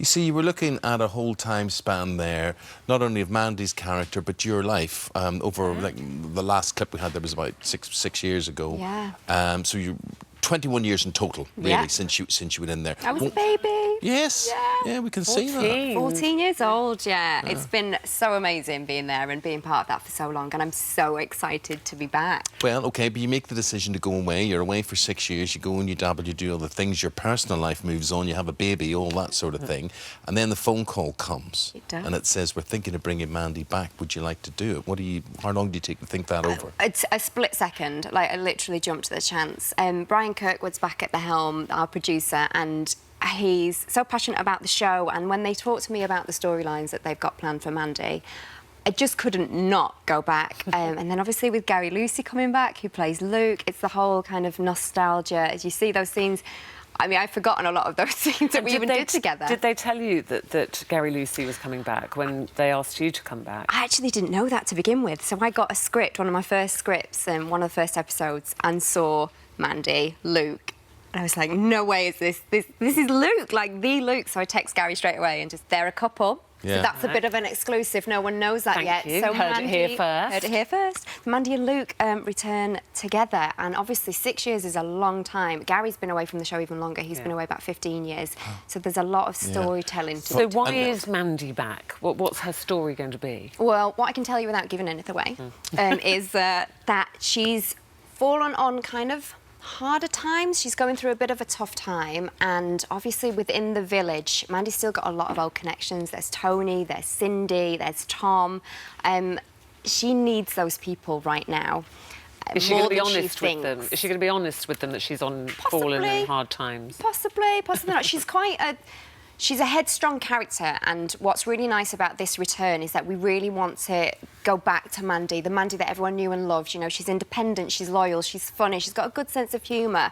You see, you were looking at a whole time span there, not only of Mandy's character, but your life. Over like the last clip we had there was about six years ago. Yeah. So you 21 years in total, really, since you went in there. I was a baby. Yes. Yeah, we can see that. 14 years old, yeah. It's been so amazing being there and being part of that for so long, and I'm so excited to be back. Well, OK, but you make the decision to go away. You're away for 6 years. You go and you dabble, you do other things. Your personal life moves on. You have a baby, all that sort of thing. And then the phone call comes. It does. And it says, we're thinking of bringing Mandy back. Would you like to do it? How long do you take to think that over? It's a split second. Like, I literally jumped at the chance. Brian Kirkwood's back at the helm, our producer, and he's so passionate about the show, and when they talked to me about the storylines that they've got planned for Mandy, I just couldn't not go back. And then obviously with Gary Lucy coming back, who plays Luke, it's the whole kind of nostalgia. As you see those scenes, I mean, I've forgotten a lot of those scenes that we even did together. Did they tell you that Gary Lucy was coming back when they asked you to come back? I actually didn't know that to begin with. So I got a script, one of my first scripts, one of the first episodes, and saw Mandy, Luke, and I was like, no way is this is Luke, like the Luke. So I text Gary straight away and just, they're a couple. Yeah. So that's a bit of an exclusive. No one knows that yet. You. So Heard it here first. Heard it here first. Mandy and Luke return together, and obviously 6 years is a long time. Gary's been away from the show even longer. He's been away about 15 years. So there's a lot of storytelling to So why is Mandy back? What's her story going to be? Well, what I can tell you without giving anything away is that she's fallen on kind of harder times. She's going through a bit of a tough time, and obviously within the village, Mandy's still got a lot of old connections. There's Tony, there's Cindy, there's Tom. She needs those people right now. Is she going to be honest with them? Is she going to be honest with them that she's fallen in hard times? Possibly not. She's a headstrong character, and what's really nice about this return is that we really want to go back to Mandy, the Mandy that everyone knew and loved. You know, she's independent, she's loyal, she's funny, she's got a good sense of humour,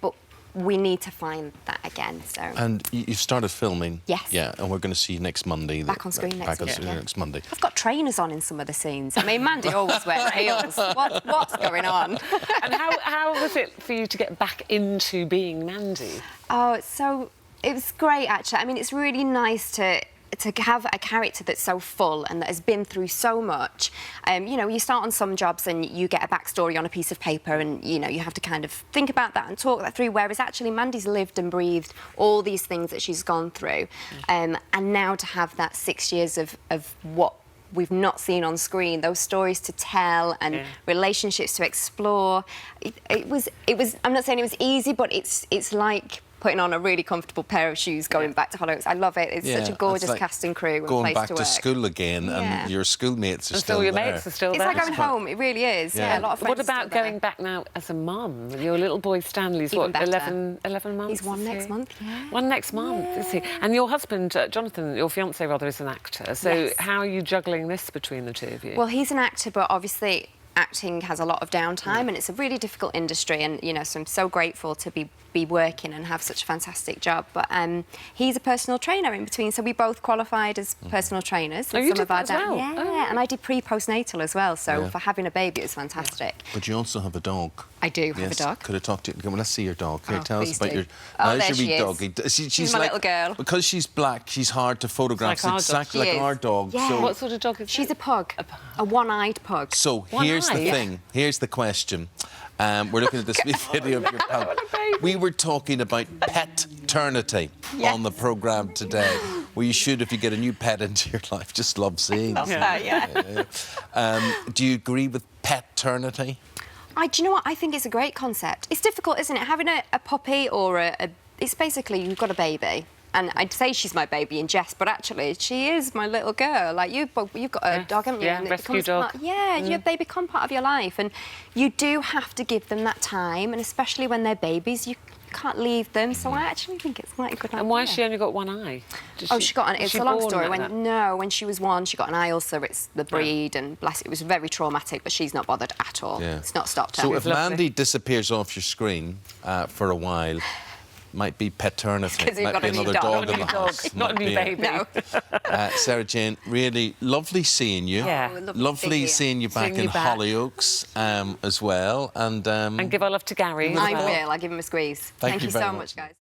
but we need to find that again. So. And you've started filming. Yes. Yeah, and we're going to see you next Monday. Back on screen next week. Next Monday. I've got trainers on in some of the scenes. I mean, Mandy always wears heels. What's going on? And how was it for you to get back into being Mandy? Oh, it was great, actually. I mean, it's really nice to have a character that's so full and that has been through so much. You know, you start on some jobs and you get a backstory on a piece of paper, and, you know, you have to kind of think about that and talk that through, whereas actually Mandy's lived and breathed all these things that she's gone through. And now to have that 6 years of what we've not seen on screen, those stories to tell and relationships to explore, it was, I'm not saying it was easy, but it's like putting on a really comfortable pair of shoes going back to Hollyoaks. I love it. It's such a gorgeous like cast and crew and going place back to to work. school again, and your schoolmates are and still your there. mates are still there. It's like going home. It really is. Yeah, a lot of friends. What about going back now as a mum? Your little boy Stanley's Even what, better. 11 months? He's one next month. Yeah. One next month, is he? And your husband, Jonathan, your fiancé rather, is an actor. So how are you juggling this between the two of you? Well, he's an actor, but obviously acting has a lot of downtime, and it's a really difficult industry, and, you know, so I'm so grateful to be working and have such a fantastic job. But he's a personal trainer in between, so we both qualified as personal trainers. You did that as well? Yeah, and I did pre-postnatal as well, so for having a baby, it was fantastic. But you also have a dog. I do have a dog. Could I talk to you? Come on, let's see your dog. Here, tell us about do. your... There your she wee is. doggy. She's my like, little girl. Because she's black, she's hard to photograph. Like It's exactly like our dog. Yeah. So, what sort of dog is She's it? a pug. A one-eyed pug. So here's the thing. Here's the question. We're looking at this wee video of your pug. We were talking about pet-ternity on the programme today. Well, you should, if you get a new pet into your life. Just love seeing. Do Do you agree with pet-ternity? Do you know what? I think it's a great concept. It's difficult, isn't it? Having a puppy or it's basically you've got a baby. And I'd say she's my baby in jest, but actually she is my little girl. Like, you've got a dog, haven't you? Yeah, rescue dog. They become part of your life. And you do have to give them that time, and especially when they're babies, you can't leave them. So I actually think it's quite a good idea. And why has she only got one eye? She got an... It's a long story. When she was one, she got an eye ulcer. It's the breed, and bless it, was very traumatic, but she's not bothered at all. Yeah. It's not stopped her. So if Mandy disappears off your screen for a while, might be paternity. Might be another dog in the house. Not a new baby. No. Sarah Jane, really lovely seeing you. Yeah. Lovely seeing you back in Hollyoaks as well. And give our love to Gary. I will. I'll give him a squeeze. Thank you so very much, guys.